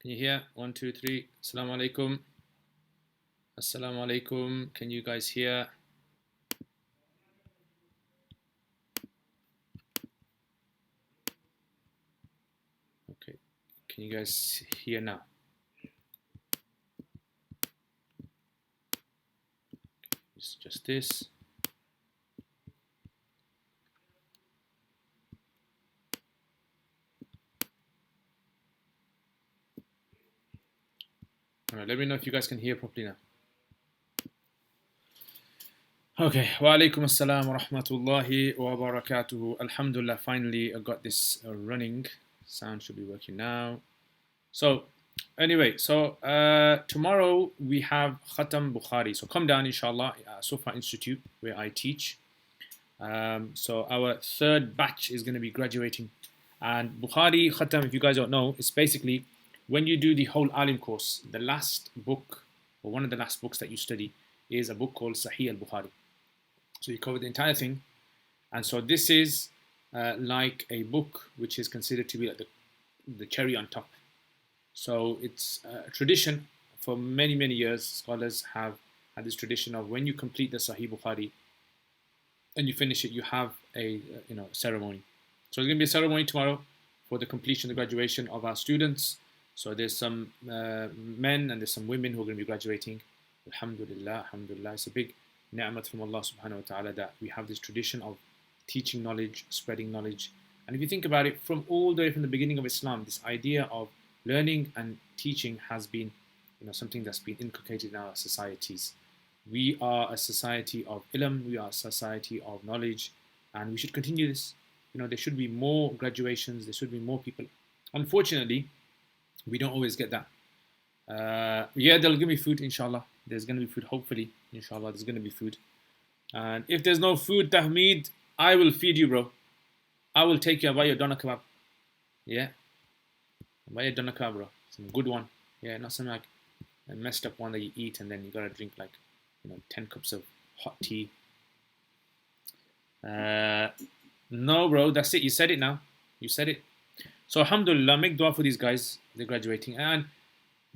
Can you hear? 1, 2, 3. Assalamu alaikum. Assalamu alaikum. Can you guys hear? Okay. Can you guys hear now? It's just this. All right. Let me know if you guys can hear properly now. Okay. Wa alaikum assalam wa rahmatullahi wa barakatuhu. Alhamdulillah. Finally, I got this running. Sound should be working now. So, anyway, tomorrow we have Khatam Bukhari. So come down, inshallah, at Sufa Institute where I teach. So our third batch is going to be graduating. And Bukhari Khatam, if you guys don't know, it's basically when you do the whole Alim course, the last book, or one of the last books that you study, is a book called Sahih al-Bukhari. So you cover the entire thing. And so this is like a book which is considered to be like the cherry on top. So it's a tradition for many, many years. Scholars have had this tradition of when you complete the Sahih Bukhari and you finish it, you have a ceremony. So there's going to be a ceremony tomorrow for the completion, the graduation of our students. So there's some men and there's some women who are going to be graduating. Alhamdulillah, alhamdulillah. It's a big ni'mat from Allah subhanahu wa ta'ala that we have this tradition of teaching knowledge, spreading knowledge. And if you think about it, from all the way from the beginning of Islam, this idea of learning and teaching has been something that's been inculcated in our societies. We are a society of ilm, we are a society of knowledge, and we should continue this. There should be more graduations, there should be more people. Unfortunately, we don't always get that. Yeah, they'll give me food, inshallah. There's going to be food, hopefully, inshallah, there's going to be food. And if there's no food, Tahmeed, I will feed you, bro. I will take you and buy your doner kebab. Yeah? Buy a doner kebab, bro. Some good one. Yeah, not some like a messed up one that you eat and then you gotta drink like 10 cups of hot tea. No, bro, that's it. You said it now. You said it. So alhamdulillah, make dua for these guys. They're graduating. And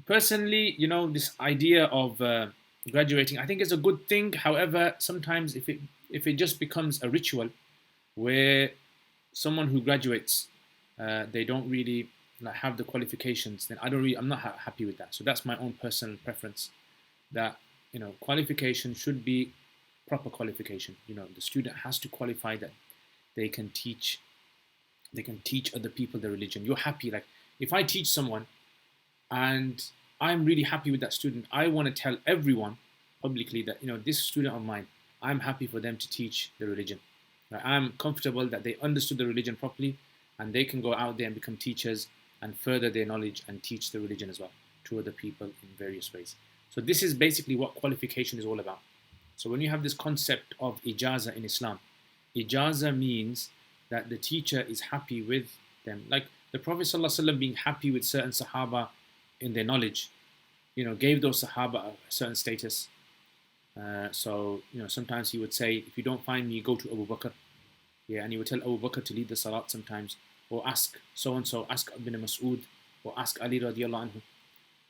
personally, this idea of graduating, I think is a good thing. However, sometimes if it just becomes a ritual where someone who graduates, they don't really have the qualifications, then I'm not happy with that. So that's my own personal preference. That qualification should be proper qualification. The student has to qualify that they can teach other people the religion. You're happy, like if I teach someone and I'm really happy with that student, I want to tell everyone publicly that this student of mine, I'm happy for them to teach the religion. Right? I'm comfortable that they understood the religion properly and they can go out there and become teachers and further their knowledge and teach the religion as well to other people in various ways. So this is basically what qualification is all about. So when you have this concept of ijaza in Islam, ijaza means that the teacher is happy with them. Like the Prophet ﷺ being happy with certain Sahaba in their knowledge, gave those Sahaba a certain status. So sometimes he would say, if you don't find me, go to Abu Bakr. Yeah, and he would tell Abu Bakr to lead the salat sometimes, or ask so-and-so, ask Ibn Mas'ud, or ask Ali radiallahu anhu.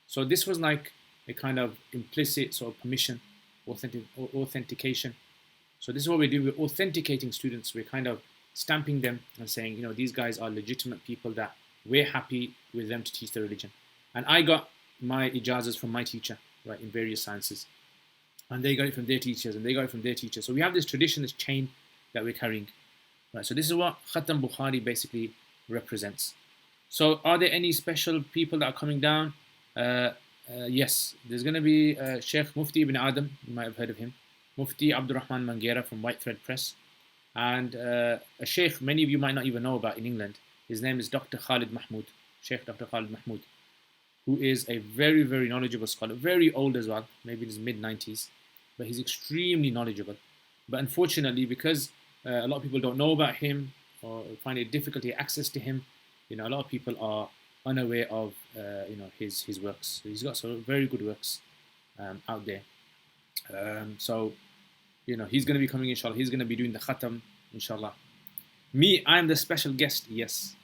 So this was like a kind of implicit sort of permission, authentication. So this is what we're doing. We're authenticating students. We're kind of stamping them and saying, these guys are legitimate people that we're happy with them to teach the religion. And I got my ijazas from my teacher, right, in various sciences. And they got it from their teachers, and they got it from their teachers. So we have this tradition, this chain that we're carrying. Right, so this is what Khatam Bukhari basically represents. So are there any special people that are coming down? Yes, there's going to be Sheikh Mufti Ibn Adam, you might have heard of him. Mufti Abdurrahman Manghera from White Thread Press. And a Sheikh many of you might not even know about in England. His name is Dr. Khalid Mahmood, Sheikh Dr. Khalid Mahmood, who is a very, very knowledgeable scholar, very old as well, maybe in his mid-90s, but he's extremely knowledgeable. But unfortunately, because a lot of people don't know about him or find it difficult to get access to him, a lot of people are unaware of his works. So he's got some very good works out there. So he's going to be coming, inshallah. He's going to be doing the Khatam, inshallah. Me, I'm the special guest. Yes,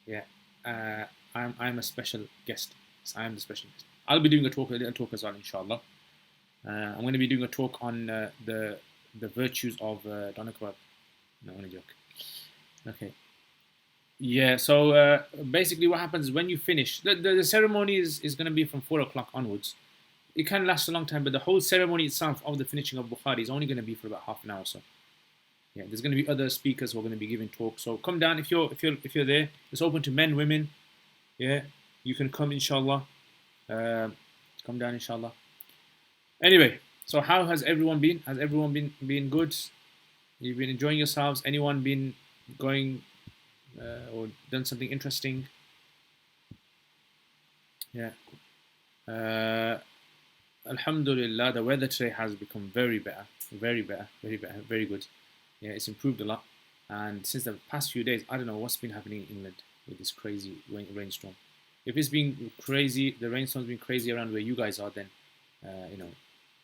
yeah, I'm a special guest. specialist. I am the specialist. I'll be doing a little talk as well, inshallah. I'm going to be doing a talk on the virtues of Donna Kebab. No, I'm going to joke. Okay. Yeah, so basically what happens is when you finish, the ceremony is going to be from 4 o'clock onwards. It can last a long time, but the whole ceremony itself of the finishing of Bukhari is only going to be for about half an hour or so. Yeah, there's going to be other speakers who are going to be giving talks. So come down if you're there. It's open to men, women. Yeah, you can come, inshallah. Come down, inshallah. Anyway, so how has everyone been? Has everyone been good? You've been enjoying yourselves? Anyone been going or done something interesting? Yeah. Alhamdulillah, the weather today has become very better, very good. Yeah, it's improved a lot. And since the past few days, I don't know what's been happening in England with this crazy rainstorm. If it's been crazy, the rainstorm's been crazy around where you guys are, then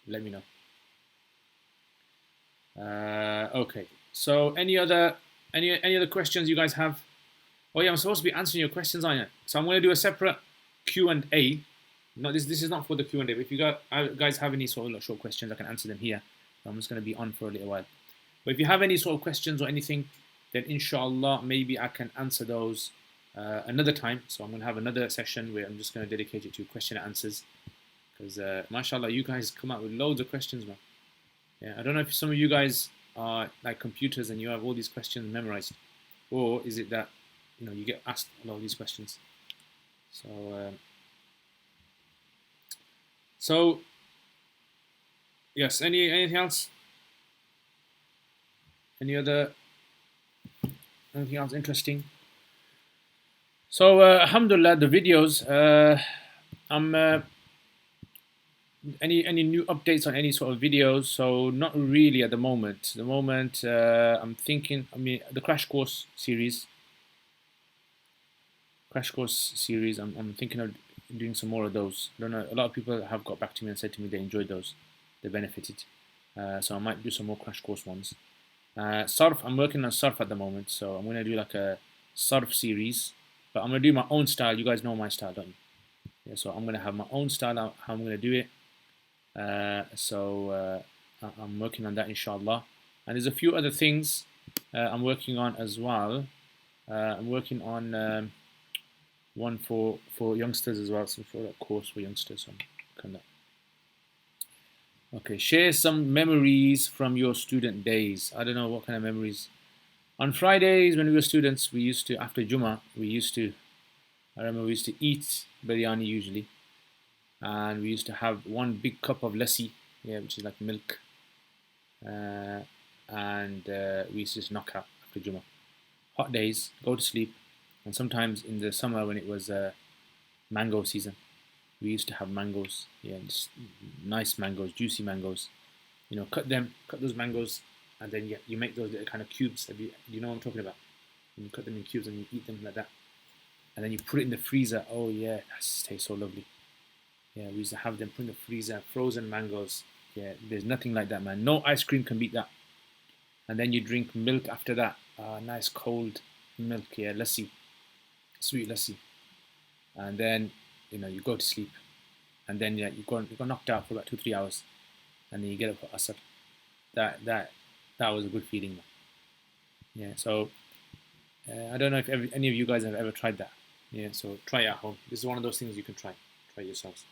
let me know. Okay. So any other questions you guys have? Oh yeah, I'm supposed to be answering your questions, aren't I? So I'm going to do a separate Q&A. No, this is not for the Q&A. But if you guys have any sort of short questions, I can answer them here. I'm just going to be on for a little while. But if you have any sort of questions or anything, then inshallah maybe I can answer those another time. So I'm going to have another session where I'm just going to dedicate it to question and answers. Because mashallah, you guys come out with loads of questions, man. Yeah, I don't know if some of you guys are like computers and you have all these questions memorized, or is it that you get asked a lot of these questions. So yes, anything else? Anything else interesting? So alhamdulillah, the videos. Any new updates on any sort of videos? So not really at the moment. I'm thinking. The crash course series. I'm thinking of doing some more of those. I don't know. A lot of people have got back to me and said to me they enjoyed those. They benefited. So I might do some more crash course ones. Sarf. I'm working on Sarf at the moment, so I'm gonna do like a Sarf series. But I'm gonna do my own style. You guys know my style, don't you? Yeah. So I'm gonna have my own style. How I'm gonna do it. I'm working on that, inshallah. And there's a few other things I'm working on as well. I'm working on one for youngsters as well, so for a course for youngsters. So okay, share some memories from your student days. I don't know what kind of memories. On Fridays when we were students, we used to, after Jummah, I remember we used to eat biryani usually. And we used to have one big cup of lassi, which is like milk. And we used to just knock out after Jummah. Hot days, go to sleep. And sometimes in the summer when it was mango season, we used to have mangoes. Yeah, just nice mangoes, juicy mangoes. Cut those mangoes, and then you make those little kind of cubes. Do you know what I'm talking about? And you cut them in cubes and you eat them like that. And then you put it in the freezer. Oh yeah, that tastes so lovely. Yeah, we used to have them put in the freezer, frozen mangoes. Yeah, there's nothing like that, man. No ice cream can beat that. And then you drink milk after that. Nice cold milk, lassi, sweet lassi. And then you go to sleep, and then you go knocked out for about 2-3 hours, and then you get up for asr. That was a good feeling, man. Yeah. So I don't know if any of you guys have ever tried that. Yeah. So try it at home. This is one of those things you can try yourselves.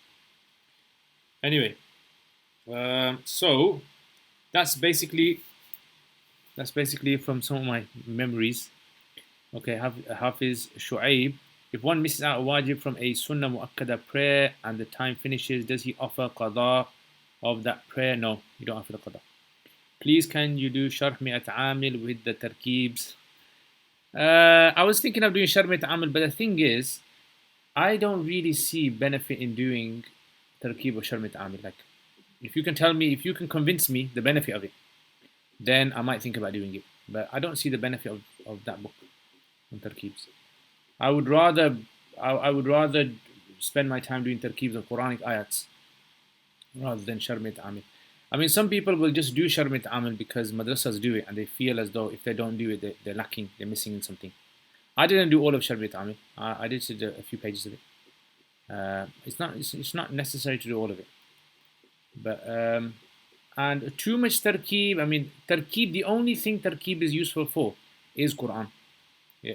Anyway, so that's basically from some of my memories. Okay, Hafiz Shu'aib. If one misses out a wajib from a sunnah mu'akkada prayer and the time finishes, does he offer qada of that prayer? No, you don't offer the qada. Please, can you do sharh mi'at amil with the tarkeebs? I was thinking of doing sharh mi'at amil, but the thing is, I don't really see benefit in doing tarkeeb or sharh mi'at amil. Like, if you can convince me the benefit of it, then I might think about doing it. But I don't see the benefit of that book on tarkeebs. I would rather spend my time doing tarkeebs of Quranic ayats rather than sharh mi'at amil. Some people will just do sharh mi'at amil because madrasas do it and they feel as though if they don't do it, they're missing something. I didn't do all of sharh mi'at amil. I did a few pages of it. It's not necessary to do all of it. But and too much tarkeeb. I mean, tarkeeb. The only thing tarkeeb is useful for is Quran.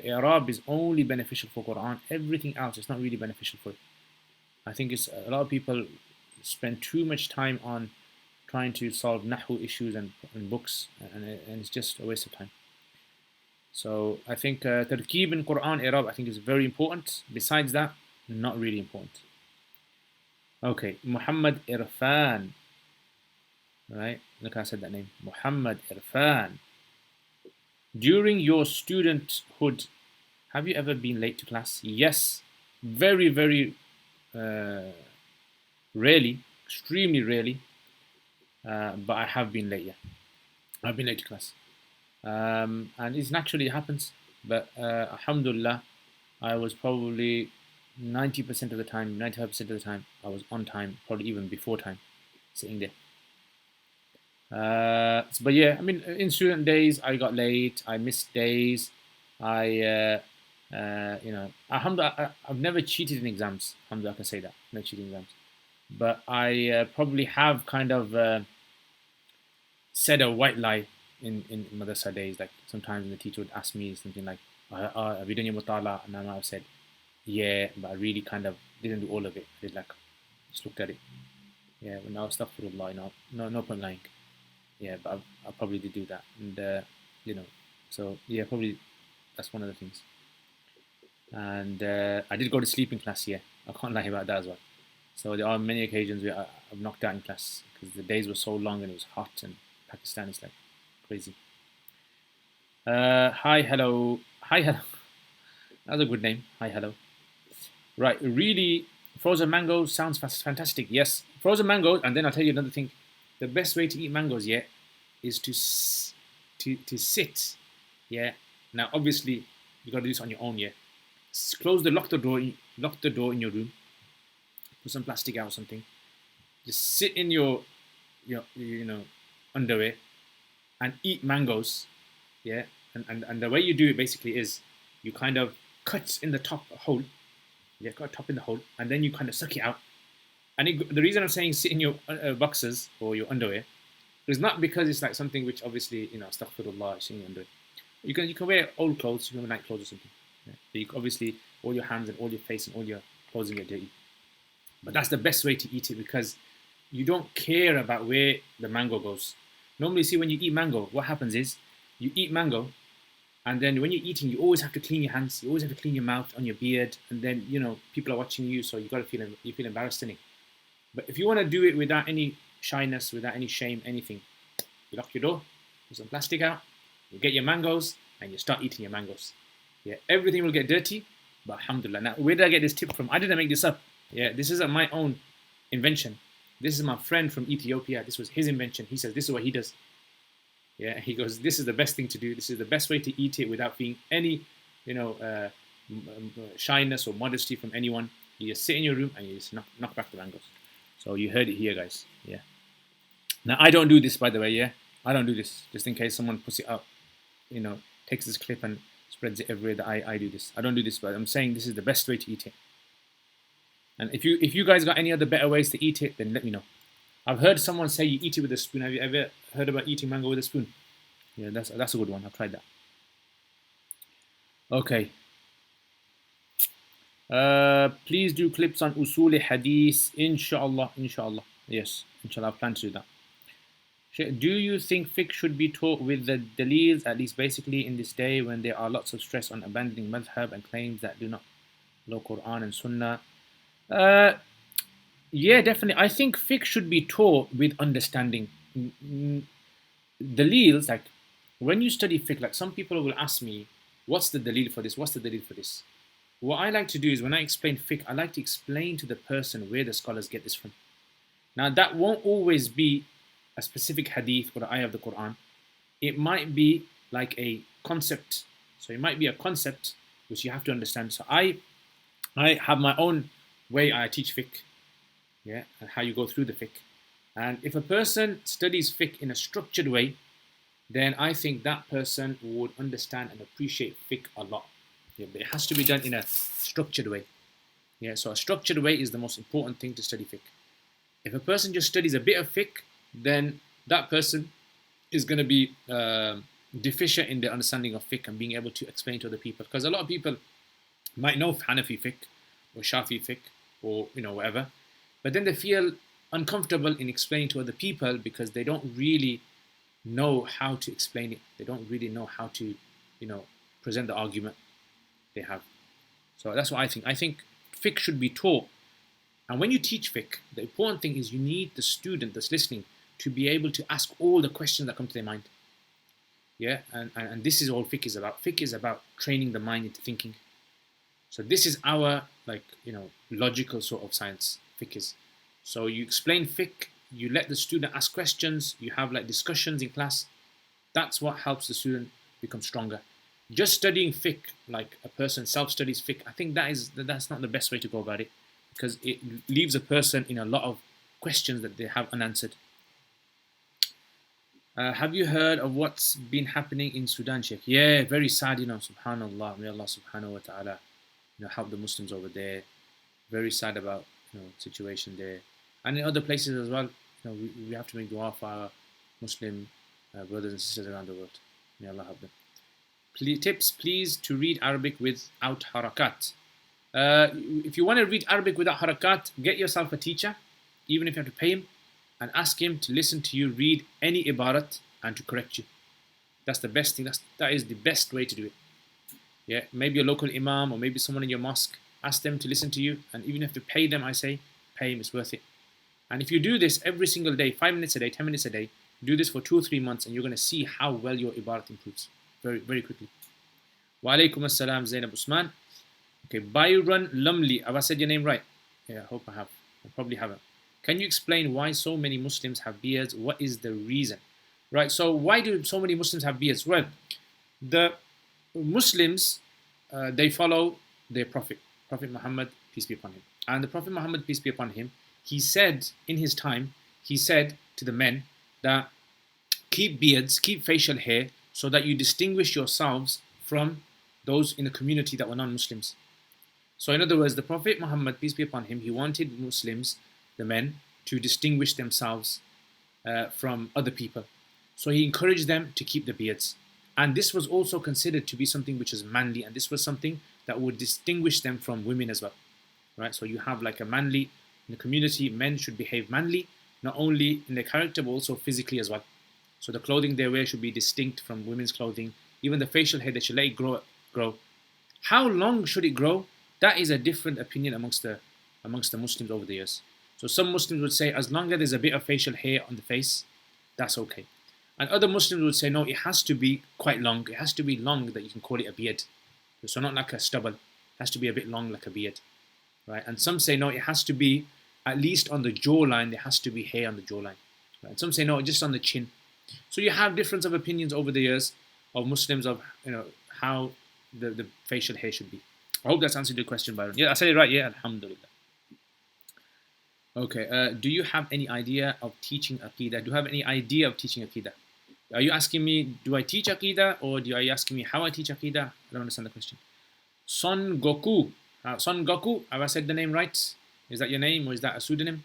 Arab is only beneficial for Quran. Everything else is not really beneficial for it. I think it's a lot of people spend too much time on trying to solve nahu issues and books, and it's just a waste of time. So I think tarkeeb in Quran Arab I think is very important. Besides that, not really important. Okay, Muhammad Irfan. Right? Look, I said that name. Muhammad Irfan. During your studenthood, have you ever been late to class? Yes. Very, very rarely. Extremely rarely. But I have been late, yeah. I've been late to class. And it naturally happens. But alhamdulillah, I was probably 90% of the time, 95% of the time, I was on time, probably even before time, sitting there. But yeah, I mean, in student days, I got late. I missed days. Alhamdulillah, I've never cheated in exams. Alhamdulillah, I can say that. Never cheated in exams. But I probably have kind of said a white lie in madrasa days. Like sometimes the teacher would ask me something like, have you done your mutala? And I might have said, yeah, but I really kind of didn't do all of it. I did like, just looked at it. Yeah, but now astaghfirullah, no point lying. Yeah, but I probably did do that, and so yeah, probably that's one of the things. And I did go to sleep in class. Yeah, I can't lie about that as well. So there are many occasions where I've knocked out in class because the days were so long and it was hot, and Pakistan is like crazy. Hi, hello. That's a good name. Hi, hello. Right, really, frozen mango sounds fantastic. Yes, frozen mangoes, and then I'll tell you another thing. The best way to eat mangoes, yeah, is to sit, yeah. Now, obviously, you got to do this on your own, yeah. Lock the door in your room. Put some plastic out or something. Just sit in your underwear and eat mangoes, yeah. And the way you do it basically is you kind of cut in the top hole, yeah, cut a top in the hole, and then you kind of suck it out. And the reason I'm saying sit in your boxers or your underwear is not because it's like something which obviously, astaghfirullah, it's in your underwear. You can wear old clothes, you can wear night clothes or something. Yeah. So you obviously, all your hands and all your face and all your clothing get dirty. But that's the best way to eat it because you don't care about where the mango goes. Normally, see, when you eat mango, what happens is you eat mango, and then when you're eating, you always have to clean your hands, you always have to clean your mouth on your beard, and then people are watching you, so you feel embarrassed in it. But if you want to do it without any shyness, without any shame, anything, you lock your door, put some plastic out, you get your mangoes, and you start eating your mangoes. Yeah, everything will get dirty, but alhamdulillah. Now, where did I get this tip from? I didn't make this up. Yeah, this isn't my own invention. This is my friend from Ethiopia. This was his invention. He says this is what he does. Yeah, he goes, this is the best thing to do. This is the best way to eat it without feeling any, shyness or modesty from anyone. You just sit in your room and you just knock back the mangoes. So you heard it here, guys. Yeah. Now, I don't do this, by the way, yeah? I don't do this, just in case someone puts it up, takes this clip and spreads it everywhere that I do this. I don't do this, but I'm saying this is the best way to eat it. And if you guys got any other better ways to eat it, then let me know. I've heard someone say you eat it with a spoon. Have you ever heard about eating mango with a spoon? Yeah, that's a good one. I've tried that. Okay. Please do clips on usul hadith. Inshallah. Yes, inshallah, I plan to do that. Do you think fiqh should be taught with the dalils, at least basically in this day when there are lots of stress on abandoning madhab and claims that do not follow Quran and Sunnah? Yeah, definitely. I think fiqh should be taught with understanding. Dalils, like when you study fiqh, like some people will ask me, what's the dalil for this? What's the dalil for this? What I like to do is when I explain fiqh, I like to explain to the person where the scholars get this from. Now, that won't always be a specific hadith or ayah of the Quran. It might be like a concept. So it might be a concept which you have to understand. So I have my own way I teach fiqh, yeah, and how you go through the fiqh. And if a person studies fiqh in a structured way, then I think that person would understand and appreciate fiqh a lot. Yeah, but it has to be done in a structured way. Yeah, so a structured way is the most important thing to study fiqh. If a person just studies a bit of fiqh, then that person is going to be deficient in their understanding of fiqh and being able to explain to other people. Because a lot of people might know Hanafi fiqh or Shafi fiqh or whatever, but then they feel uncomfortable in explaining to other people because they don't really know how to explain it. They don't really know how to present the argument they have. So that's what I think. I think fiqh should be taught. And when you teach fiqh, the important thing is you need the student that's listening to be able to ask all the questions that come to their mind. Yeah, and this is all fiqh is about. Fiqh is about training the mind into thinking. So this is our logical sort of science, fiqh is. So you explain fiqh, you let the student ask questions, you have like discussions in class. That's what helps the student become stronger. Just studying fiqh, like a person self-studies fiqh, I think that's not the best way to go about it, because it leaves a person in a lot of questions that they have unanswered. Have you heard of what's been happening in Sudan, Sheikh? Yeah, very sad, subhanallah. May Allah subhanahu wa ta'ala help the Muslims over there. Very sad about situation there. And in other places as well, we have to make dua for our Muslim brothers and sisters around the world. May Allah help them. Tips, please, to read Arabic without harakat. If you want to read Arabic without harakat, get yourself a teacher, even if you have to pay him, and ask him to listen to you read any ibarat and to correct you. That's the best thing. That is the best way to do it. Yeah, maybe a local imam or maybe someone in your mosque. Ask them to listen to you, and even if you have to pay them, I say, pay him. It's worth it. And if you do this every single day, 5 minutes a day, 10 minutes a day, do this for 2 or 3 months, and you're going to see how well your ibarat improves very, very quickly. Wa alaikum assalam, Zainab Usman. Okay, Byron Lumley. Have I said your name right? Yeah, I hope I have. I probably haven't. Can you explain why so many Muslims have beards? What is the reason? Right, so why do so many Muslims have beards? Well, the Muslims, they follow their Prophet Muhammad, peace be upon him. And the Prophet Muhammad, peace be upon him, he said in his time, he said to the men that keep beards, keep facial hair, so that you distinguish yourselves from those in the community that were non-Muslims. So in other words, the Prophet Muhammad, peace be upon him, he wanted Muslims, the men, to distinguish themselves from other people. So he encouraged them to keep the beards. And this was also considered to be something which is manly, and this was something that would distinguish them from women as well. Right? So you have like a manly, in the community, men should behave manly, not only in their character, but also physically as well. So the clothing they wear should be distinct from women's clothing. Even the facial hair, they should let it grow. How long should it grow? That is a different opinion amongst the Muslims over the years. So some Muslims would say, as long as there's a bit of facial hair on the face, that's okay. And other Muslims would say, no, it has to be quite long. It has to be long that you can call it a beard. So not like a stubble. It has to be a bit long like a beard. Right? And some say, no, it has to be at least on the jawline. There has to be hair on the jawline. Right? And some say, no, just on the chin. So you have difference of opinions over the years of Muslims of how the facial hair should be. I hope that's answered your question, Byron. Yeah, I said it right. Yeah, alhamdulillah. Okay, do you have any idea of teaching Aqidah? Do you have any idea of teaching Aqidah? Are you asking me, do I teach Aqidah, or are you asking me how I teach Aqidah? I don't understand the question. Son Goku. Son Goku, have I said the name right? Is that your name, or is that a pseudonym?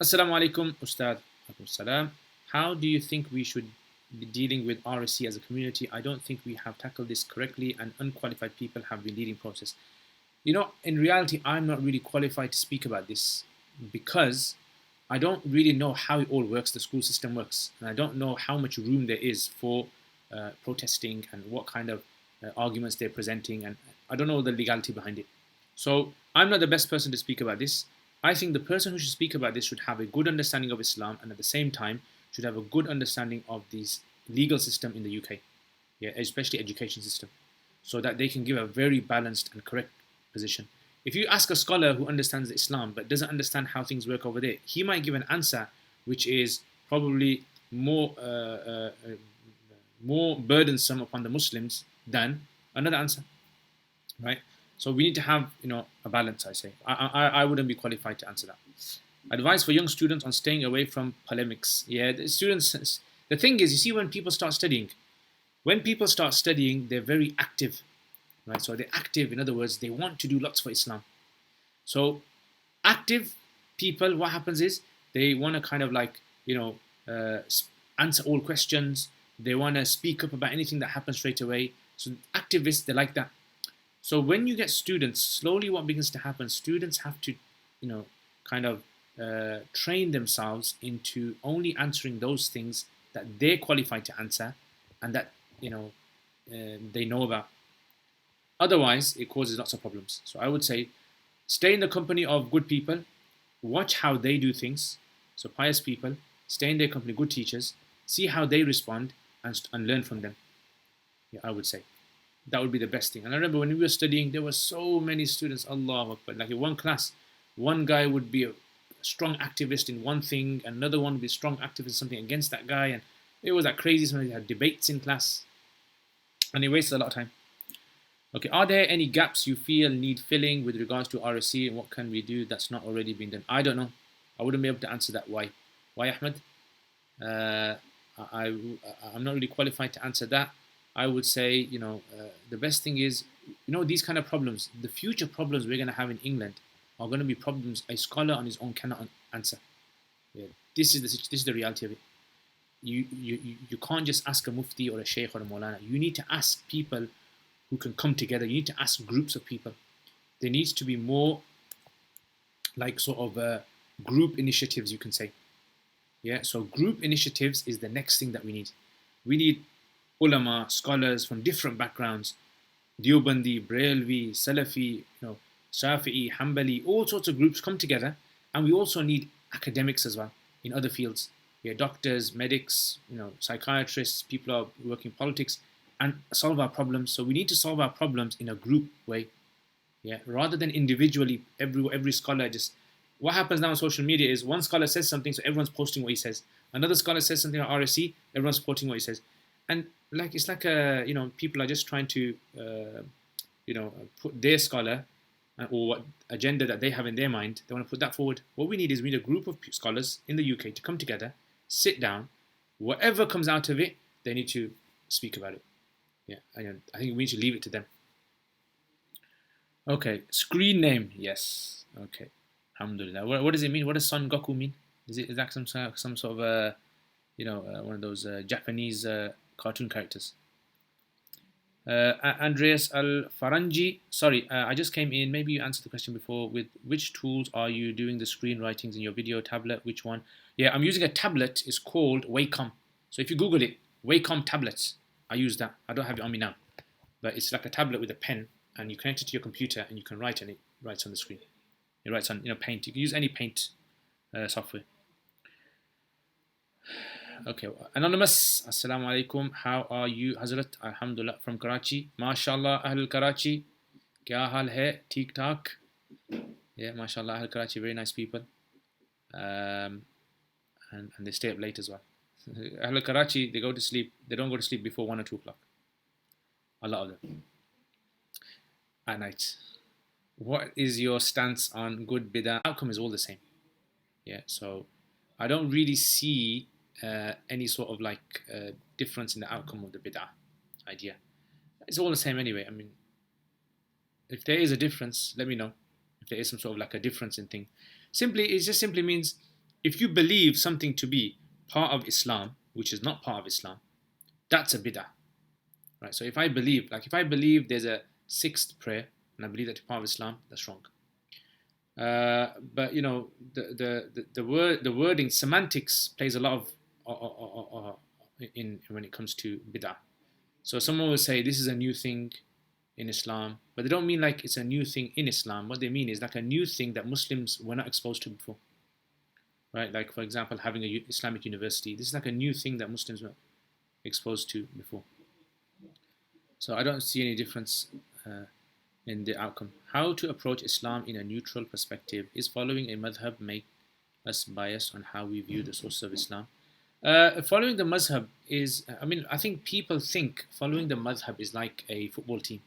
Assalamu alaikum, Ustad. Salam. How do you think we should be dealing with RSC as a community? I don't think we have tackled this correctly, and unqualified people have been leading process. In reality, I'm not really qualified to speak about this, because I don't really know how it all works, the school system works, and I don't know how much room there is for protesting and what kind of arguments they're presenting, and I don't know the legality behind it. So I'm not the best person to speak about this. I think the person who should speak about this should have a good understanding of Islam, and at the same time should have a good understanding of this legal system in the UK, yeah, especially education system, so that they can give a very balanced and correct position. If you ask a scholar who understands Islam but doesn't understand how things work over there, he might give an answer which is probably more burdensome upon the Muslims than another answer, right? So we need to have a balance. I say I wouldn't be qualified to answer that. Advice for young students on staying away from polemics. Yeah, the students. The thing is, you see, when people start studying, they're very active. Right, so they're active. In other words, they want to do lots for Islam. So active people, what happens is they want to kind of like, answer all questions. They want to speak up about anything that happens straight away. So activists, they like that. So when you get students, slowly what begins to happen, students have to, kind of train themselves into only answering those things that they're qualified to answer and that, they know about. Otherwise, it causes lots of problems. So I would say stay in the company of good people, watch how they do things. So pious people, stay in their company, good teachers, see how they respond and learn from them. Yeah, I would say that would be the best thing. And I remember when we were studying, there were so many students, Allah Akbar. Like in one class, one guy would be a strong activist in one thing, another one would be a strong activist in something against that guy. And it was like crazy. Sometimes they had debates in class and it wasted a lot of time. Okay, are there any gaps you feel need filling with regards to RSC, and what can we do that's not already been done? I don't know. I wouldn't be able to answer that. Why? Why, Ahmed? I'm not really qualified to answer that. I would say, the best thing is, these kind of problems, the future problems we're going to have in England are going to be problems a scholar on his own cannot answer. Yeah, this is the reality of it. You can't just ask a mufti or a sheikh or a maulana. You need to ask people who can come together. You need to ask groups of people. There needs to be more like sort of group initiatives, you can say. Yeah, so group initiatives is the next thing that we need. We need ulama, scholars from different backgrounds, Deobandi, Brailwi, Salafi, Shafi'i, Hanbali, all sorts of groups come together, and we also need academics as well in other fields. Yeah, doctors, medics, psychiatrists, people are working politics, and solve our problems. So we need to solve our problems in a group way, yeah, rather than individually. Every scholar just. What happens now on social media is one scholar says something, so everyone's posting what he says. Another scholar says something on RSC, everyone's posting what he says, and like it's like people are just trying to put their scholar or what agenda that they have in their mind. They want to put that forward. What we need is we need a group of scholars in the UK to come together, sit down, whatever comes out of it, they need to speak about it. Yeah, I think we need to leave it to them. Okay, screen name, yes. Okay, alhamdulillah. What does it mean? What does Son Goku mean? Is that some sort of one of those Japanese cartoon characters? Andreas Al Faranji, sorry, I just came in. Maybe you answered the question before. With which tools are you doing the screenwritings in your video? Tablet? Which one? Yeah, I'm using a tablet. It's called Wacom. So if you Google it, Wacom tablets, I use that. I don't have it on me now, but it's like a tablet with a pen, and you connect it to your computer, and you can write, and it writes on the screen. It writes on Paint. You can use any Paint software. Okay, Anonymous, Assalamu alaikum. How are you, Hazrat? Alhamdulillah, from Karachi. MashaAllah, Ahl Karachi. Kya hal hai? Theek tak. Yeah, MashaAllah, Ahl Karachi, very nice people. And they stay up late as well. Ahl Karachi, they go to sleep. They don't go to sleep before 1 or 2 o'clock. A lot of them. At night. What is your stance on good bid'ah? Outcome is all the same. Yeah, so I don't really see any sort of like difference in the outcome of the bid'ah idea. It's all the same anyway. I mean, if there is a difference, let me know. If there is some sort of like a difference in thing, it just simply means if you believe something to be part of Islam, which is not part of Islam, that's a bid'ah, right? So if I believe there's a sixth prayer and I believe that's part of Islam, that's wrong. But the wording semantics plays a lot of in when it comes to bid'ah. So someone will say this is a new thing in Islam, but they don't mean like it's a new thing in Islam. What they mean is like a new thing that Muslims were not exposed to before, right? Like for example, having a Islamic university. This is like a new thing that Muslims were exposed to before. So I don't see any difference in the outcome. How to approach Islam in a neutral perspective? Is following a madhab make us biased on how we view the sources of Islam? Following the madhab is, I think people think following the madhab is like a football team.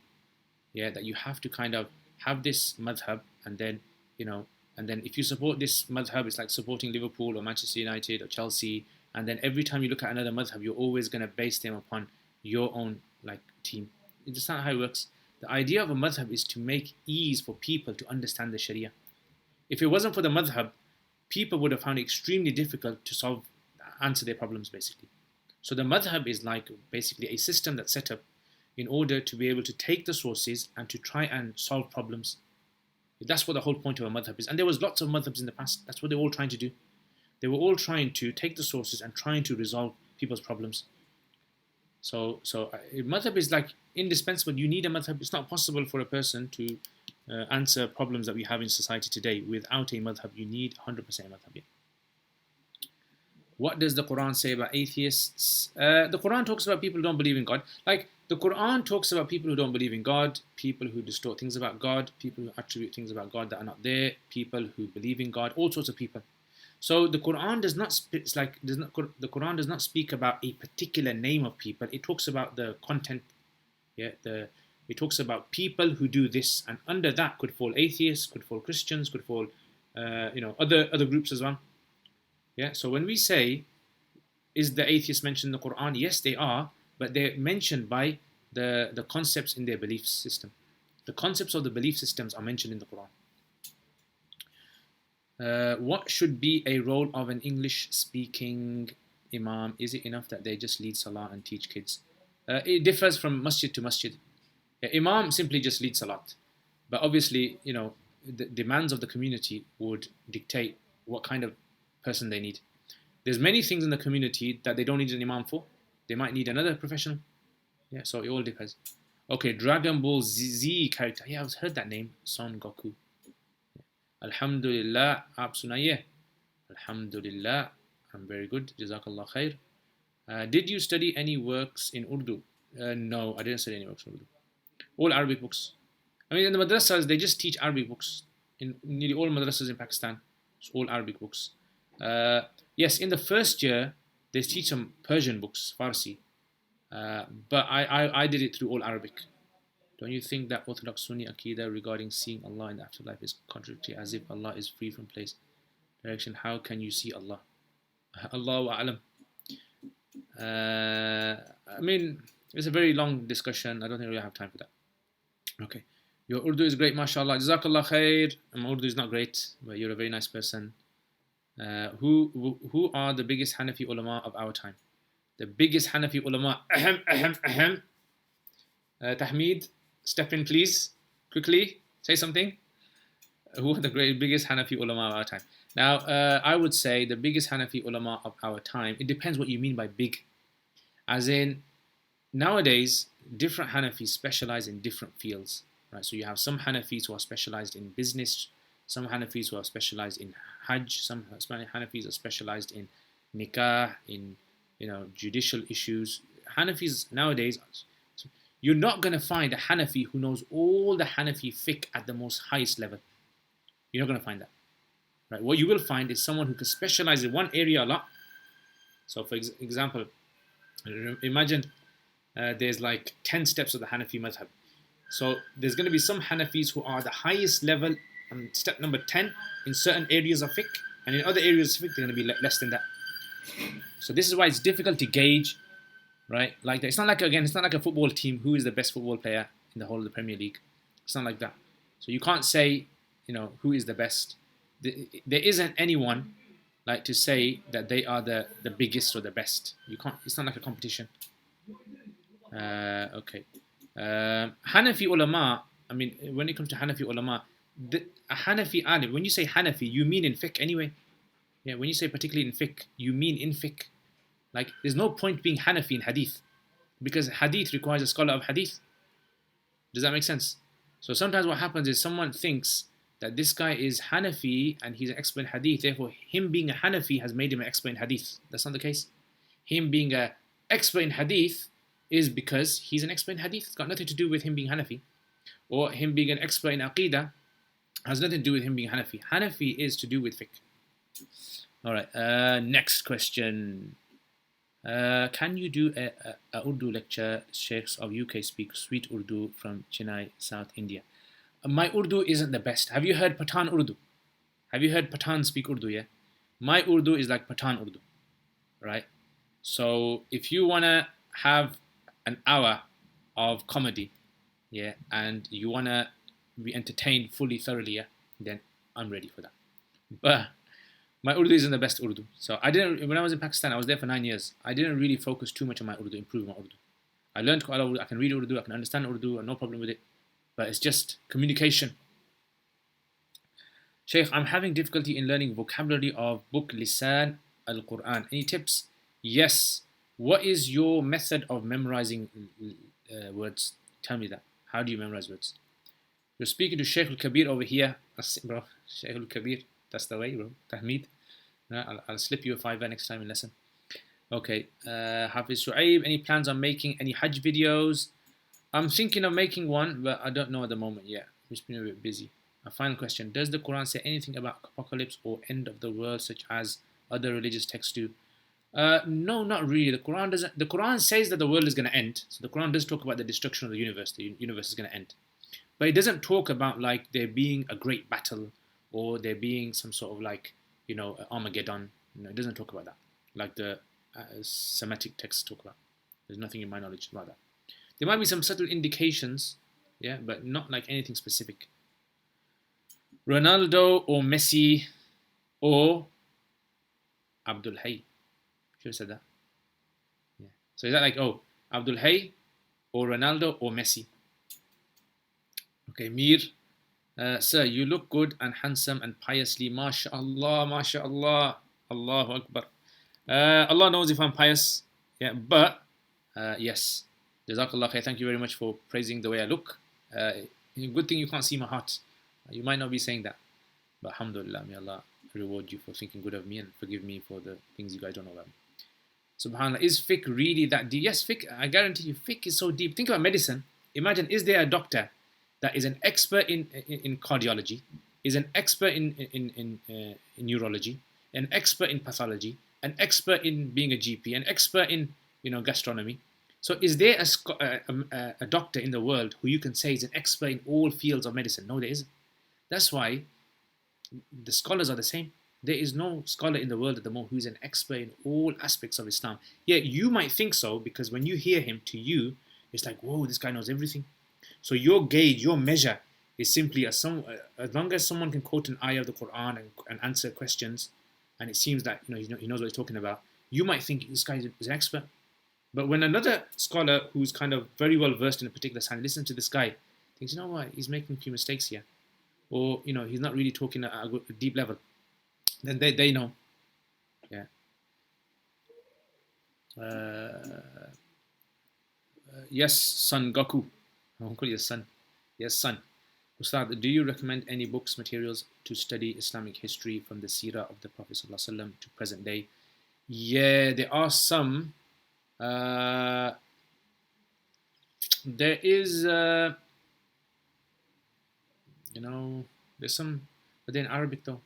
Yeah, that you have to kind of have this madhab, and then if you support this madhab, it's like supporting Liverpool or Manchester United or Chelsea, and then every time you look at another madhab, you're always going to base them upon your own like team. It's not how it works. The idea of a madhab is to make ease for people to understand the Sharia. If it wasn't for the madhab, people would have found it extremely difficult to answer their problems, basically. So the madhab is like basically a system that's set up in order to be able to take the sources and to try and solve problems. That's what the whole point of a madhab is. And there was lots of madhabs in the past. That's what they were all trying to do. They were all trying to take the sources and trying to resolve people's problems. So a madhab is like indispensable. You need a madhab. It's not possible for a person to answer problems that we have in society today without a madhab. You need 100% madhab. Yeah. What does the Quran say about atheists? The Quran talks about people who don't believe in God. Like, the Quran talks about people who don't believe in God, people who distort things about God, people who attribute things about God that are not there, people who believe in God, all sorts of people. So the Quran does not the Quran does not speak about a particular name of people. It talks about the content. Yeah, it talks about people who do this, and under that could fall atheists, could fall Christians, could fall other groups as well. Yeah. So when we say, is the atheist mentioned in the Quran? Yes, they are, but they're mentioned by the concepts in their belief system. The concepts of the belief systems are mentioned in the Quran. What should be a role of an English-speaking imam? Is it enough that they just lead salah and teach kids? It differs from masjid to masjid. Imam simply just leads salat, but obviously, the demands of the community would dictate what kind of person they need. There's many things in the community that they don't need an imam for. They might need another professional. Yeah, so it all depends. Okay, Dragon Ball Z character. Yeah, I've heard that name, Son Goku. Alhamdulillah, aap sunaye. Alhamdulillah, I'm very good. Jazakallah khair. Did you study any works in Urdu? No, I didn't study any works in Urdu. All Arabic books. I mean, in the madrasas, they just teach Arabic books. In nearly all madrasas in Pakistan, it's all Arabic books. Yes, in the first year, they teach some Persian books, Farsi. But I did it through all Arabic. Don't you think that Orthodox Sunni Aqidah regarding seeing Allah in the afterlife is contradictory, as if Allah is free from place, direction? How can you see Allah? Allahu A'lam. I mean, it's a very long discussion. I don't think we have time for that. Okay. Your Urdu is great, mashallah. Jazakallah khair. My Urdu is not great, but you're a very nice person. Who are the biggest Hanafi ulama of our time? The biggest Hanafi ulama. Tahmid, step in please. Quickly, say something. Who are the biggest Hanafi ulama of our time? Now, I would say the biggest Hanafi ulama of our time, it depends what you mean by big. As in, nowadays, different Hanafis specialize in different fields. Right? So you have some Hanafis who are specialized in business, some Hanafis who are specialized in Hajj, some Hanafis are specialized in nikah, in judicial issues. Hanafis nowadays, you're not going to find a Hanafi who knows all the Hanafi fiqh at the most highest level. You're not going to find that. Right? What you will find is someone who can specialize in one area a lot. So for example, imagine there's like 10 steps of the Hanafi madhab. So there's going to be some Hanafis who are the highest level on step number 10 in certain areas of fiqh, and in other areas of fiqh they're going to be less than that. So this is why it's difficult to gauge, right? Like that. It's not like a football team who is the best football player in the whole of the Premier League. It's not like that. So you can't say, who is the best. There isn't anyone like to say that they are the biggest or the best. You can't. It's not like a competition. Okay. Hanafi ulama. I mean, when it comes to Hanafi ulama, a Hanafi alim. When you say Hanafi, you mean in fiqh anyway. Yeah. When you say particularly in fiqh, you mean in fiqh. Like, there's no point being Hanafi in hadith, because hadith requires a scholar of hadith. Does that make sense? So sometimes what happens is someone thinks that this guy is Hanafi and he's an expert in hadith, therefore him being a Hanafi has made him an expert in hadith. That's not the case. Him being an expert in hadith is because he's an expert in hadith. It's got nothing to do with him being Hanafi. Or him being an expert in Aqidah has nothing to do with him being Hanafi. Hanafi is to do with fiqh. Alright, next question. Can you do a Urdu lecture? Sheikhs of UK speak sweet Urdu from Chennai, South India. My Urdu isn't the best. Have you heard Pathan Urdu? Have you heard Pathan speak Urdu? Yeah. My Urdu is like Pathan Urdu, right? So if you wanna have an hour of comedy, yeah, and you wanna be entertained fully, thoroughly, yeah, then I'm ready for that. But my Urdu isn't the best Urdu. So I didn't, when I was in Pakistan, I was there for 9 years. I didn't really focus too much on my Urdu, improve my Urdu. I learned quite a lot. I can read Urdu, I can understand Urdu, no problem with it. But it's just communication. Sheikh, I'm having difficulty in learning vocabulary of book Lisan al-Quran. Any tips? Yes. What is your method of memorizing words? Tell me that. How do you memorize words? You're speaking to Sheikh al-Kabir over here. Bro, Sheikh al-Kabir. That's the way, bro. Tahmeed. I'll slip you a $5 next time in lesson. Okay. Hafiz Shu'aib, any plans on making any Hajj videos? I'm thinking of making one, but I don't know at the moment yet. I've just been a bit busy. A final question. Does the Quran say anything about apocalypse or end of the world such as other religious texts do? No, not really. The Quran doesn't. The Quran says that the world is going to end. So the Quran does talk about the destruction of the universe. The universe is going to end. But it doesn't talk about like there being a great battle or there being some sort of like, Armageddon. It doesn't talk about that. Like the Semitic texts talk about. There's nothing in my knowledge about that. There might be some subtle indications, yeah, but not like anything specific. Ronaldo or Messi or Abdul Hay. Should have said that. Yeah. So is that like, Abdul Hay or Ronaldo or Messi? Okay, Mir. Sir, you look good and handsome and piously. MashaAllah, MashaAllah. Allahu Akbar. Allah knows if I'm pious. Yeah, but yes. Jazakallah khair. Thank you very much for praising the way I look. Good thing you can't see my heart. You might not be saying that. But alhamdulillah, may Allah reward you for thinking good of me and forgive me for the things you guys don't know about me. SubhanAllah, is fiqh really that deep? Yes, fiqh, I guarantee you, fiqh is so deep. Think about medicine. Imagine, is there a doctor that is an expert in cardiology, is an expert in neurology, an expert in pathology, an expert in being a GP, an expert in gastronomy? So is there a doctor in the world who you can say is an expert in all fields of medicine? No, there isn't. That's why the scholars are the same. There is no scholar in the world at the moment who is an expert in all aspects of Islam. Yeah, you might think so because when you hear him, to you, it's like, whoa, this guy knows everything. So your gauge, your measure is simply as long as someone can quote an ayah of the Quran and answer questions, and it seems that he knows what he's talking about, you might think this guy is an expert. But when another scholar who's kind of very well versed in a particular science listens to this guy, thinks, you know what, he's making a few mistakes here, or he's not really talking at a deep level, then they know. Yeah. Yes, son Goku. I won't call you son. Yes, son. Ustad, do you recommend any books, materials to study Islamic history from the Seerah of the Prophet ﷺ to present day? Yeah, there are some. There is, there's some, but they're in Arabic though.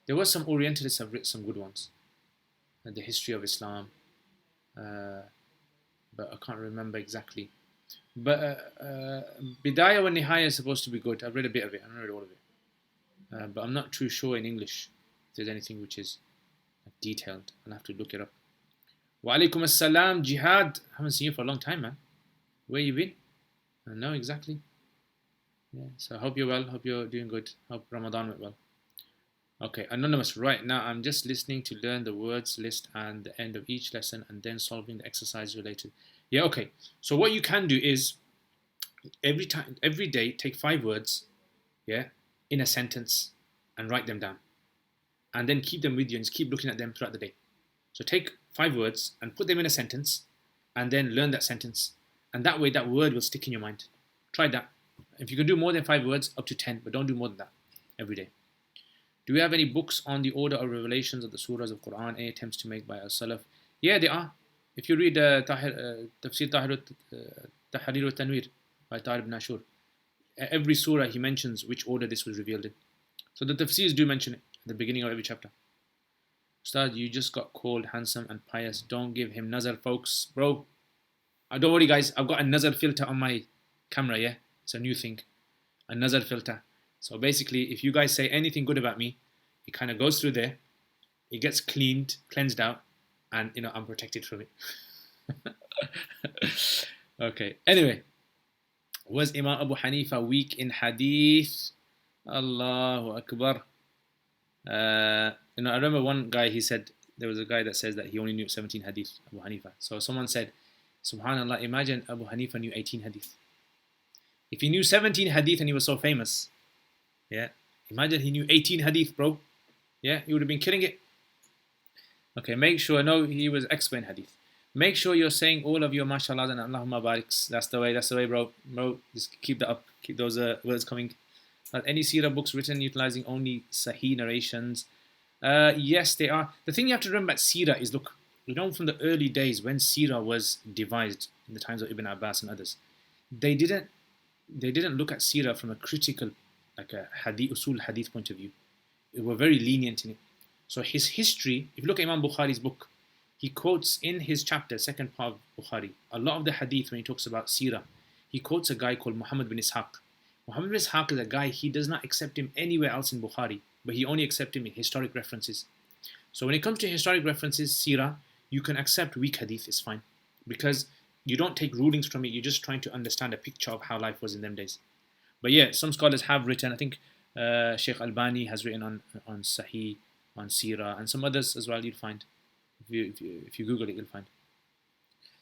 There was some Orientalists have written some good ones. The history of Islam, but I can't remember exactly. But Bidayah wa Nihaya is supposed to be good. I've read a bit of it. I haven't read all of it. But I'm not too sure in English if there's anything which is detailed. I'll have to look it up. Wa alaikum assalam, Jihad. I haven't seen you for a long time, man. Where you been? I know exactly. Yeah. So I hope you're well. Hope you're doing good. Hope Ramadan went well. Okay, Anonymous. Right now, I'm just listening to learn the words list and the end of each lesson and then solving the exercise related. Yeah, okay. So what you can do is every day, take 5 words, yeah, in a sentence and write them down. And then keep them with you and just keep looking at them throughout the day. So take 5 words and put them in a sentence and then learn that sentence. And that way, that word will stick in your mind. Try that. If you can do more than 5 words, up to 10, but don't do more than that every day. Do we have any books on the order of revelations of the surahs of Quran, any attempts to make by as-Salaf? Yeah, there are. If you read Tafsir Tahrir al-Tanwir by Tahir ibn Ashur, every surah he mentions which order this was revealed in. So the tafsirs do mention it at the beginning of every chapter. Ustad, you just got called handsome and pious. Don't give him nazar, folks. Bro, don't worry, guys. I've got a nazar filter on my camera, yeah? It's a new thing. A nazar filter. So basically, if you guys say anything good about me, it kind of goes through there. It gets cleansed out, and I'm protected from it. Okay. Anyway, was Imam Abu Hanifa weak in hadith? Allahu Akbar. I remember one guy, he said, there was a guy that says that he only knew 17 hadith, Abu Hanifa. So someone said, subhanallah, imagine Abu Hanifa knew 18 hadith. If he knew 17 hadith and he was so famous, yeah, imagine he knew 18 hadith, bro. Yeah, he would have been killing it. Okay, make sure, no, he was expert in hadith. Make sure you're saying all of your mashallah and Allahumma bariks. That's the way, bro. Bro, just keep that up. Keep those words coming. Any seerah books written utilizing only sahih narrations? Yes, they are. The thing you have to remember about seerah is, look, from the early days when seerah was devised in the times of Ibn Abbas and others, they didn't look at seerah from a critical, like a hadith, usul hadith point of view. They were very lenient in it. So his history, if you look at Imam Bukhari's book, he quotes in his chapter, second part of Bukhari, a lot of the hadith when he talks about seerah, he quotes a guy called Muhammad bin Ishaq. Muhammad bin Ishaq is a guy, he does not accept him anywhere else in Bukhari, but he only accepts him in historic references. So when it comes to historic references, seerah, you can accept weak hadith, it's fine. Because you don't take rulings from it, you're just trying to understand a picture of how life was in them days. But yeah, some scholars have written, I think Sheikh Albani has written on Sahih, on Seerah, and some others as well you'll find. If you Google it, you'll find.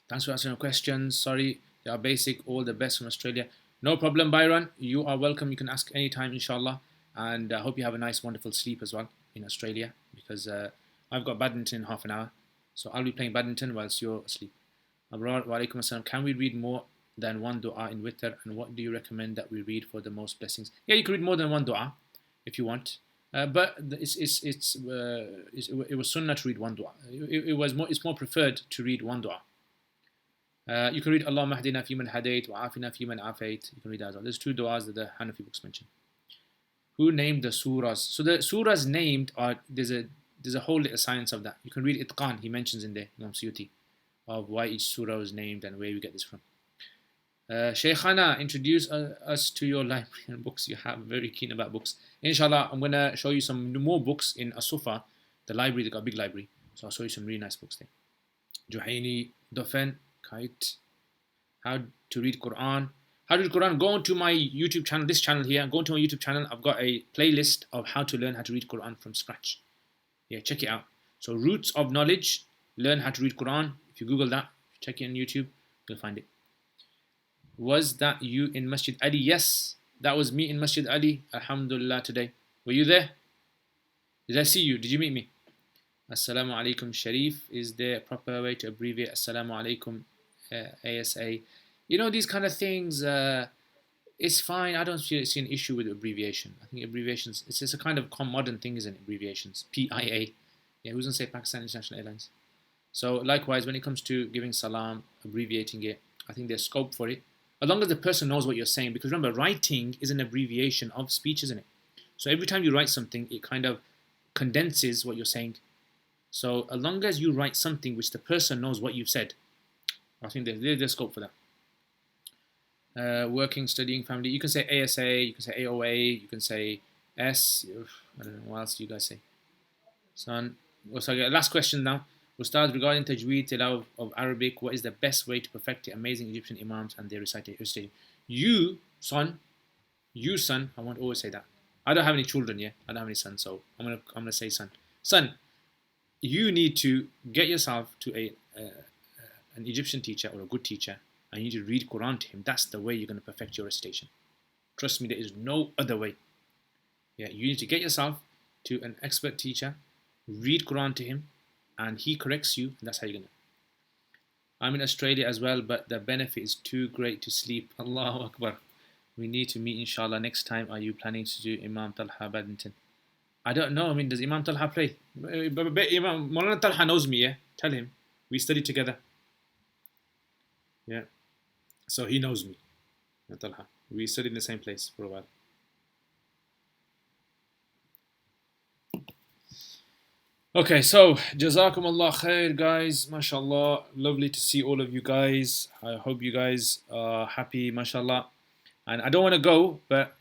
Thanks for answering your questions. Sorry, they are basic. All the best from Australia. No problem, Byron. You are welcome. You can ask anytime, inshallah. And I hope you have a nice, wonderful sleep as well in Australia, because I've got badminton in half an hour. So I'll be playing badminton whilst you're asleep. Abrar, wa alaikum assalam. Can we read more than one dua in witr? And what do you recommend that we read for the most blessings? Yeah, you can read more than one dua if you want. But it was sunnah to read one dua. It's more preferred to read one dua. You can read Allahumma hdina fi man hadayt wa afina fi man afayt. You can read that as well. There's two du'as that the Hanafi books mention. Who named the surahs? So the surahs named are, there's a whole little science of that. You can read Itqan, he mentions in there, Imam Suyuti, of why each surah was named and where we get this from. Shaykhana, introduce us to your library and books. You have very keen about books. Inshallah, I'm going to show you some more books in As-Sufa, the library. They got a big library. So I'll show you some really nice books there. Juhaini, Dofen, Kite, how to read Quran. How to read Quran, go onto my YouTube channel, this channel here. Go onto my YouTube channel. I've got a playlist of how to learn how to read Quran from scratch. Yeah, check it out. So Roots of Knowledge, learn how to read Quran. If you Google that, check it on YouTube, you'll find it. Was that you in Masjid Ali? Yes, that was me in Masjid Ali. Alhamdulillah today. Were you there? Did I see you? Did you meet me? Assalamu alaikum Sharif. Is there a proper way to abbreviate Assalamu alaikum ASA? These kind of things, it's fine. I don't see an issue with abbreviation. I think abbreviations, it's just a kind of modern thing, isn't it? Abbreviations. PIA. Yeah, who's going to say Pakistan International Airlines? So likewise, when it comes to giving salam, abbreviating it, I think there's scope for it. As long as the person knows what you're saying. Because remember, writing is an abbreviation of speech, isn't it? So every time you write something, it kind of condenses what you're saying. So as long as you write something which the person knows what you've said, I think there's scope for that. Working, studying, family. You can say ASA, you can say AOA, you can say S. I don't know, what else do you guys say? Son. Okay, last question now. Ustad, regarding tajweed, tilawah of Arabic, what is the best way to perfect it? Amazing Egyptian imams and their recitation. You, son, I want to always say that. I don't have any children, yeah? I don't have any sons, so I'm gonna say son. Son, you need to get yourself to an Egyptian teacher or a good teacher, and you need to read Quran to him. That's the way you're going to perfect your recitation. Trust me, there is no other way. Yeah, you need to get yourself to an expert teacher, read Quran to him, and he corrects you, and that's how you're going to. I'm in Australia as well, but the benefit is too great to sleep. Allahu Akbar. We need to meet, inshallah, next time. Are you planning to do Imam Talha badminton? I don't know. I mean, does Imam Talha play? Imam Maulana Talha knows me, yeah? Tell him. We studied together. Yeah. So he knows me. Talha. We studied in the same place for a while. Okay, so Jazakumullah khair, guys. MashaAllah. Lovely to see all of you guys. I hope you guys are happy, MashaAllah. And I don't want to go, but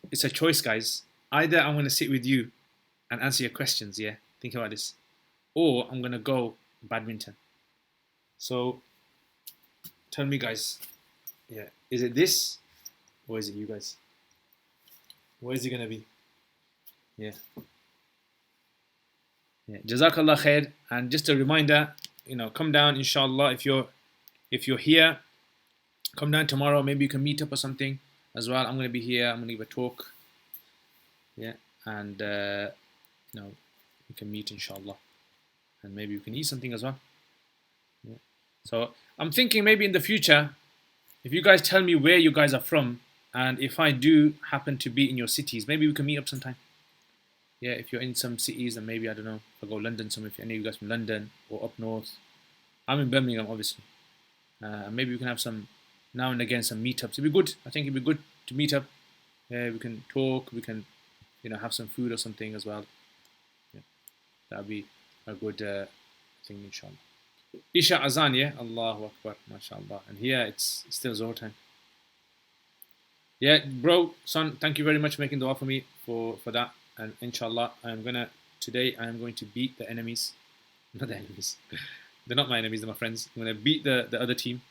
it's a choice, guys. Either I'm going to sit with you and answer your questions, yeah? Think about this. Or I'm going to go badminton. So, tell me, guys. Yeah, is it this? Or is it you guys? Where is it going to be? Yeah. Yeah. Jazakallah khair. And just a reminder, come down, inshallah, if you're here, come down tomorrow. Maybe you can meet up or something as well. I'm going to be here. I'm going to give a talk. Yeah. And, we can meet, inshallah. And maybe we can eat something as well. Yeah. So I'm thinking maybe in the future, if you guys tell me where you guys are from, and if I do happen to be in your cities, maybe we can meet up sometime. Yeah, if you're in some cities, and maybe, I don't know, if I go London, if any of you guys from London or up north. I'm in Birmingham, obviously. Maybe we can have some, now and again, some meetups. It'd be good. I think it'd be good to meet up. Yeah, we can talk. We can, have some food or something as well. Yeah, that'd be a good thing, inshallah. Isha Azan, yeah? Allahu Akbar, mashallah. And here it's still Zohar time. Yeah, bro, son, thank you very much for making dua for me for that. And inshallah, today I am going to beat the enemies. Not the enemies. They're not my enemies, they're my friends. I'm going to beat the other team.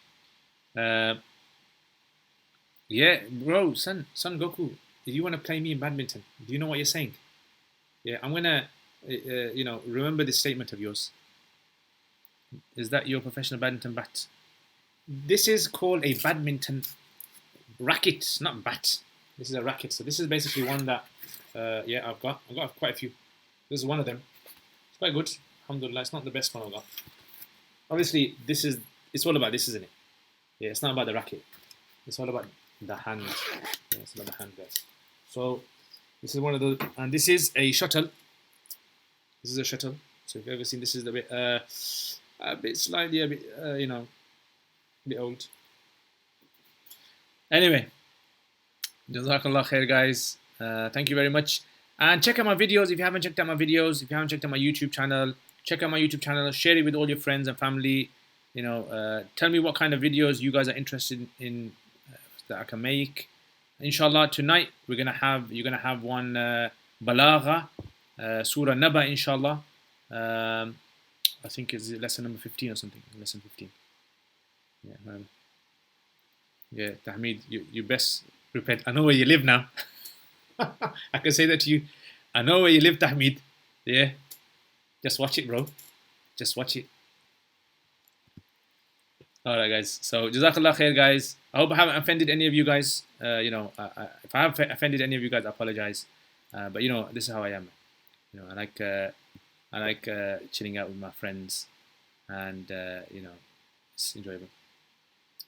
Yeah, bro, son Goku, if you want to play me in badminton, do you know what you're saying? Yeah, I'm going to, remember this statement of yours. Is that your professional badminton bat? This is called a badminton racket, not bat. This is a racket. So this is basically one that, I've got quite a few. This is one of them. It's quite good. Alhamdulillah, it's not the best one I've got. Obviously, it's all about this, isn't it? Yeah, it's not about the racket. It's all about the hand. Yeah, it's about the hand, guys. So this is one of those, and this is a shuttle. This is a shuttle. So if you've ever seen, this is a bit slightly, a bit old. Anyway, Jazakallah khair, guys. Thank you very much. And check out my videos if you haven't checked out my videos. If you haven't checked out my YouTube channel, check out my YouTube channel. Share it with all your friends and family. Tell me what kind of videos you guys are interested in that I can make. Inshallah, tonight you're gonna have one Balagha, Surah Naba, inshallah. I think it's lesson number 15 or something. Lesson 15. Yeah, yeah, Tahmid, you best repent. I know where you live now. I can say that to you. I know where you live, Tahmid. Yeah. Just watch it, bro. Just watch it. Alright, guys. So, Jazakallah khair, guys. I hope I haven't offended any of you guys. If I have offended any of you guys, I apologize. But, this is how I am. I like chilling out with my friends. And, it's enjoyable.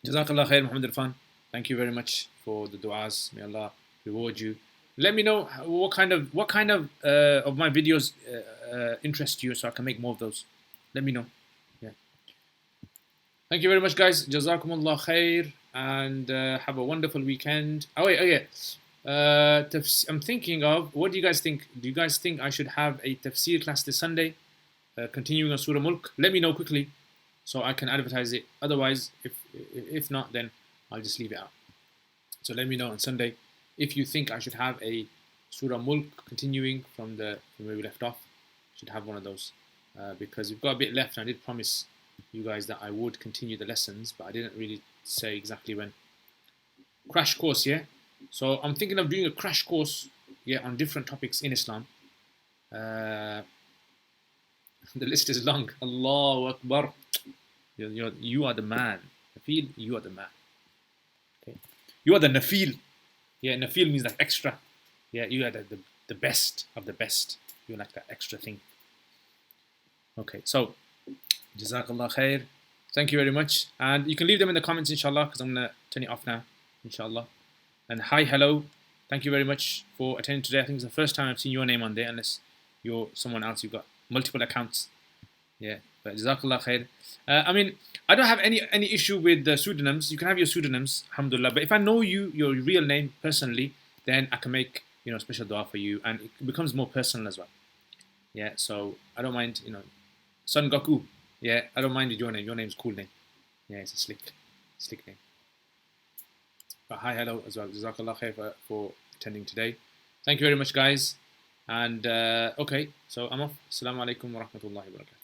Jazakallah khair, Muhammad Irfan. Thank you very much for the du'as. May Allah reward you. Let me know what kind of my videos interest you, so I can make more of those. Let me know. Yeah. Thank you very much, guys. Jazakumullah khair, and have a wonderful weekend. Oh yeah. I'm thinking of, what do you guys think? Do you guys think I should have a tafsir class this Sunday, continuing on Surah Mulk? Let me know quickly, so I can advertise it. Otherwise, if not, then I'll just leave it out. So let me know on Sunday if you think I should have a Surah Mulk continuing from where we left off. Should have one of those because we've got a bit left. And I did promise you guys that I would continue the lessons, but I didn't really say exactly when. Crash course, yeah. So I'm thinking of doing a crash course, yeah, on different topics in Islam. The list is long. Allahu Akbar. You are the man. Nafil, you are the man. Okay. You are the Nafil. Yeah, Nafil means like extra. Yeah, you are the best of the best. You're like that extra thing. Okay, so Jazakallah khair. Thank you very much. And you can leave them in the comments, inshallah, because I'm going to turn it off now, inshallah. And hi, hello. Thank you very much for attending today. I think it's the first time I've seen your name on there, unless you're someone else. You've got multiple accounts. Yeah, but Jazakallah khair. I don't have any issue with the pseudonyms. You can have your pseudonyms, alhamdulillah. But if I know you, your real name personally, then I can make special dua for you, and it becomes more personal as well. Yeah, so I don't mind. Son Goku. Yeah, I don't mind your name. Your name's a cool name. Yeah, it's a slick name. But hi, hello as well. Jazakallah khair for attending today. Thank you very much, guys. And okay, so I'm off. Assalamu alaikum wa rahmatullahi wa barakatuh.